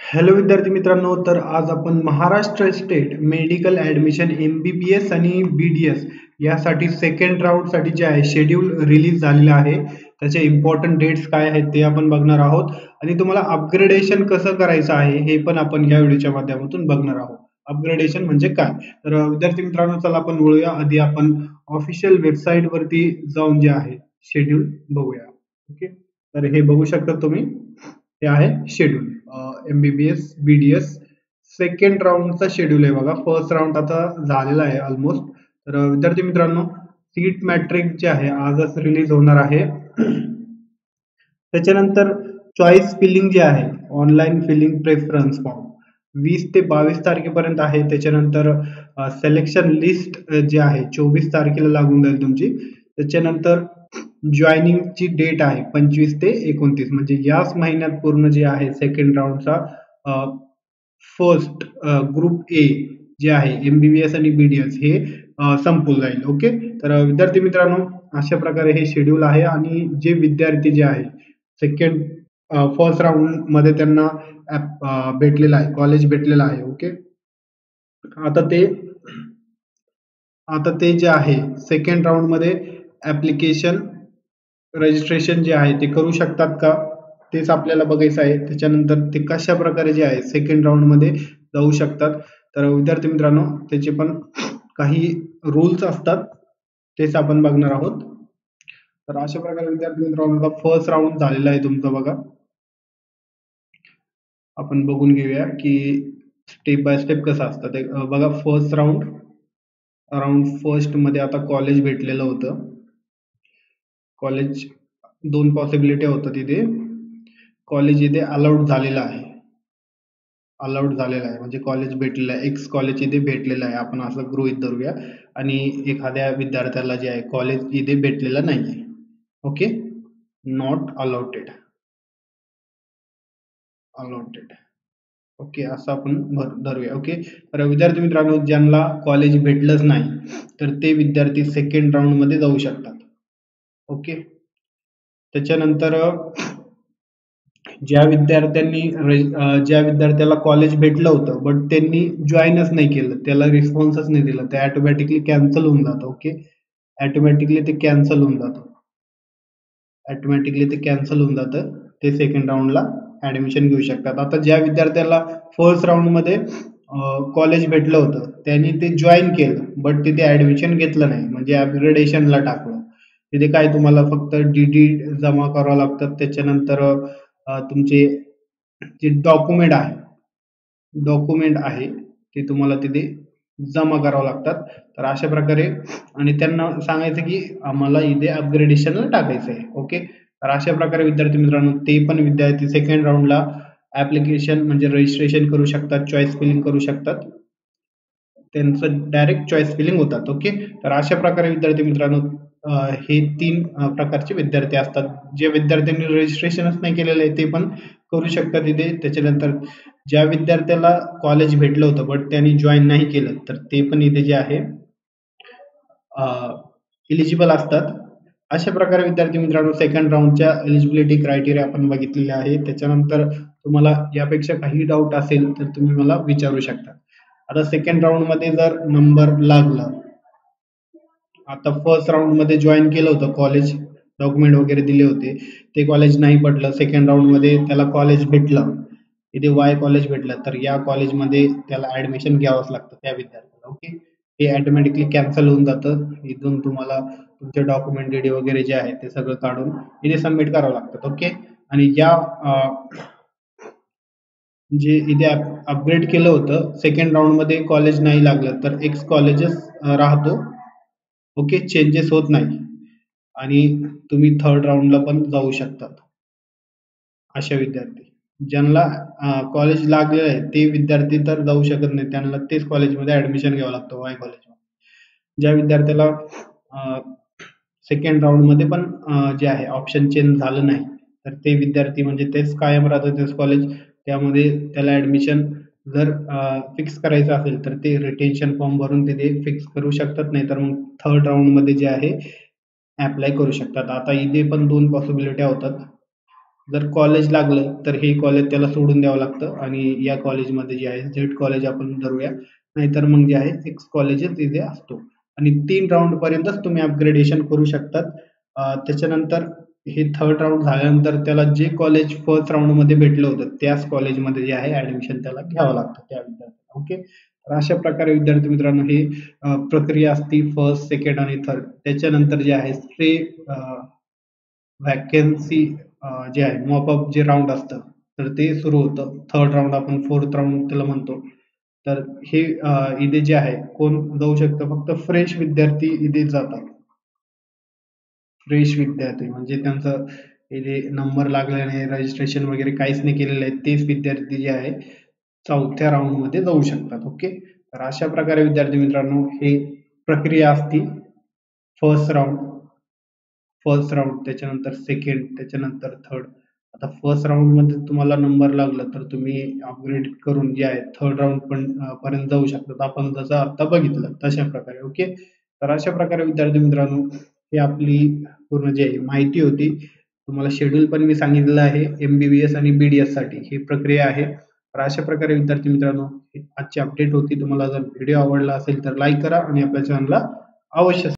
Hello विद्यार्थी मित्रांनो, तर आज आपण Maharashtra state medical admission MBBS आणि BDS यासाठी सेकंड राऊंडसाठी जे आहे शेड्यूल रिलीज झालेलं आहे. त्याचे इम्पॉर्टंट डेट्स काय आहेत ते आपण बघणार आहोत आणि तुम्हाला अपग्रेडेशन कसं करायचं आहे हे पण आपण या व्हिडिओच्या माध्यमातून बघणार आहोत. अपग्रेडेशन म्हणजे काय? तर विद्यार्थी मित्रांनो, चला आपण वळूया. आधी आपण ऑफिशियल वेबसाईटवरती जाऊन जे आहे शेड्यूल बघूया. ओके, तर हे बघू शकता तुम्ही. हे आहे शेड्यूल MBBS BDS सेकंड राऊंडचा शेड्यूल आहे बघा. फर्स्ट राऊंड आता झालेला आहे ऑलमोस्ट. तर विद्यार्थी मित्रांनो, सीट मॅट्रिक्स जे आहे आजच रिलीज होणार आहे. त्याच्यानंतर चॉईस फिलिंग जे आहे, ऑनलाईन फिलिंग प्रेफरन्स फॉर्म 20 ते 22 तारखेपर्यंत आहे. त्याच्यानंतर सिलेक्शन लिस्ट जे आहे 24 तारखेला लागून जाईल तुमची. त्याच्यानंतर जॉईनिंगची डेट आहे 25 ते 29, म्हणजे याच महिन्यात पूर्ण जे आहे सेकंड राऊंडचा फर्स्ट ग्रुप ए जे आहे MBBS आणि BDS हे संपून जाईल. ओके, तर विद्यार्थी मित्रांनो, अशा प्रकारे हे शेड्यूल आहे. आणि जे विद्यार्थी जे आहे सेकंड फर्स्ट राऊंड मध्ये त्यांना भेटलेला आहे, कॉलेज भेटलेलं आहे. ओके, आता ते आता ते जे आहे सेकंड राऊंड मध्ये ऍप्लिकेशन रजिस्ट्रेशन जे आहे ते करू शकतात का, तेच आपल्याला बघायचं आहे. त्याच्यानंतर ते कशा प्रकारे जे आहे सेकंड राऊंड मध्ये जाऊ शकतात. तर विद्यार्थी मित्रांनो, त्याचे पण काही रूल्स असतात, तेच आपण बघणार आहोत. तर अशा प्रकारे विद्यार्थी मित्रांनो, फर्स्ट राऊंड झालेला आहे तुमचा बघा. आपण बघून घेऊया की स्टेप बाय स्टेप कसं असतं ते. बघा, फर्स्ट राऊंड फर्स्ट मध्ये आता कॉलेज भेटलेलं होतं. कॉलेज दोन पॉसिबिलिटी होतं तिथे. कॉलेज इथे अलाउड झालेलं आहे. म्हणजे कॉलेज भेटलेलं आहे, एक्स कॉलेज इथे भेटलेलं आहे, आपण असं गृहीत धरूया. आणि एखाद्या विद्यार्थ्याला जे आहे कॉलेज इथे भेटलेलं नाहीये. Okay, not allotted. ओके, असं आपण धरूया. ओके, तर विद्यार्थी मित्रांनो, ज्यांना कॉलेज भेटलंच नाही तर ते विद्यार्थी सेकंड राऊंड मध्ये जाऊ शकतात. ओके, त्याच्यानंतर ज्या विद्यार्थ्याला कॉलेज भेटलं होतं बट त्यांनी जॉईनच नाही केलं, त्याला रिस्पॉन्सच नाही दिला, ते ऑटोमॅटिकली कॅन्सल होऊन जातं. ओके, ऑटोमॅटिकली ते कॅन्सल होऊन जातं. ते सेकंड राऊंडला ऍडमिशन घेऊ शकतात. आता ज्या विद्यार्थ्याला फर्स्ट राऊंड मध्ये कॉलेज भेटलं होतं त्यांनी ते जॉईन केलं बट तिथे ऍडमिशन घेतलं नाही, म्हणजे अपग्रेडेशनला टाकलं. तिथे काय तुम्हाला फक्त DD जमा करावं लागतात. त्याच्यानंतर तुमचे जे डॉक्युमेंट आहे ते तुम्हाला तिथे जमा करावं लागतात. तर अशा प्रकारे, आणि त्यांना सांगायचं की आम्हाला इथे अपग्रेडेशनला टाकायचं आहे. ओके, तर अशा प्रकारे विद्यार्थी मित्रांनो, ते पण विद्यार्थी सेकंड राऊंडला ऍप्लिकेशन म्हणजे रजिस्ट्रेशन करू शकतात, चॉईस फिलिंग करू शकतात, त्यांचं डायरेक्ट चॉईस फिलिंग होतात. ओके, तर अशा प्रकारे विद्यार्थी मित्रांनो, हे तीन प्रकारचे विद्यार्थी असतात. जे विद्यार्थ्यांनी रजिस्ट्रेशनच नाही केलेलं आहे ते पण करू शकतात इथे. त्याच्यानंतर ज्या विद्यार्थ्याला कॉलेज भेटलं होतं बट त्यांनी जॉईन नाही केलं तर ते पण इथे जे आहे इलिजिबल असतात. अशा प्रकारे विद्यार्थी मित्रांनो, सेकंड राऊंडच्या एलिजिबिलिटी क्रायटेरिया आपण बघितलेले आहे. त्याच्यानंतर तुम्हाला यापेक्षा काही डाऊट असेल तर तुम्ही मला विचारू शकता. आता सेकंड राऊंड मध्ये जर नंबर लागला, आता फर्स्ट राऊंड मध्ये जॉईन केलं होतं कॉलेज, डॉक्युमेंट वगैरे दिले होते, ते कॉलेज नाही पडलं, सेकंड राऊंड मध्ये त्याला कॉलेज भेटलं, इथे वाय कॉलेज भेटलं, तर या कॉलेजमध्ये त्याला ऍडमिशन घ्यावंच लागतं त्या विद्यार्थ्याला. ओके, हे ऑटोमॅटिकली कॅन्सल होऊन जातं. इथून तुम्हाला तुमचे डॉक्युमेंट DD वगैरे जे आहे ते सगळं काढून इथे सबमिट करावं लागतं. ओके, आणि या जे इथे अपग्रेड केलं होतं सेकंड राऊंड मध्ये कॉलेज नाही लागलं तर एक्स कॉलेजेस राहतो. ओके, चेंजेस होत नाही आणि तुम्ही थर्ड राऊंडला पण जाऊ शकतात. अशा विद्यार्थी ज्यांना कॉलेज लागलेलं आहे ते विद्यार्थी तर जाऊ शकत नाही, त्यांना तेच कॉलेजमध्ये ऍडमिशन घ्यावं लागतं, वाय कॉलेजमध्ये. ज्या विद्यार्थ्याला सेकंड राऊंड मध्ये पण जे आहे ऑप्शन चेंज झालं नाही तर ते विद्यार्थी म्हणजे तेच कायम राहतं, तेच कॉलेज, त्यामध्ये त्याला ऍडमिशन जर फिक्स करायचं असेल तर ते रिटेन्शन फॉर्म भरून तिथे फिक्स करू शकतात, नाही तर मग थर्ड राऊंड मध्ये जे आहे अप्लाय करू शकतात. आता इथे पण दोन पॉसिबिलिटी होतात. जर कॉलेज लागलं तर हे कॉलेज त्याला सोडून द्यावं लागतं आणि या कॉलेजमध्ये जे आहे झेड कॉलेज आपण धरूया, नाहीतर मग जे आहे एक्स कॉलेजच इथे असतो आणि 3 राउंड पर्यंतच तुम्ही अपग्रेडेशन करू शकतात. त्याच्यानंतर हे थर्ड राउंड झाल्यानंतर त्याला जे कॉलेज फर्स्ट राउंडमध्ये भेटलं होतं त्याच कॉलेजमध्ये जे आहे ॲडमिशन त्याला घ्यावं लागतं त्या विद्यार्थ्याला. ओके. तर अशा प्रकारे विद्यार्थी मित्रांनो ही प्रक्रिया असते फर्स्ट, सेकंड आणि थर्ड. त्याच्यानंतर जे आहे ते व्हॅकन्सी जे आहे मॉपअप जे राउंड असतं तर ते सुरू होतं. थर्ड राउंड आपण फोर्थ राउंड त्याला म्हणतो. तर हे इथे जे आहे कोण जाऊ शकतं फक्त फ्रेश विद्यार्थी इथे जातात. फ्रेश विद्यार्थी म्हणजे त्यांचं इथे नंबर लागला नाही, रजिस्ट्रेशन वगैरे काहीच नाही केलेलं आहे. तेच विद्यार्थी जे आहे 4थ्या राउंडमध्ये जाऊ शकतात. ओके. तर अशा प्रकारे विद्यार्थी मित्रांनो हे प्रक्रिया असती. फर्स्ट राउंड, त्याच्यानंतर सेकंड, त्याच्यानंतर थर्ड. आता फर्स्ट राउंडमध्ये तुम्हाला नंबर लागला तर तुम्ही अपग्रेड करून जे आहे थर्ड राउंड पण पर्यंत जाऊ शकतात. आपण जसं आता बघितलं तशा प्रकारे. ओके. तर अशा प्रकारे विद्यार्थी मित्रांनो ही आपली पूर्ण जे आहे माहिती होती. तुम्हाला शेड्यूल पण मी सांगितलेलं आहे एम-बी-बी-एस आणि बी-डी-एस साठी ही प्रक्रिया आहे. तर अशा प्रकारे विद्यार्थी मित्रांनो ही आजची अपडेट होती. तुम्हाला जर व्हिडिओ आवडला असेल तर लाईक करा आणि आपल्या चॅनलला अवश्य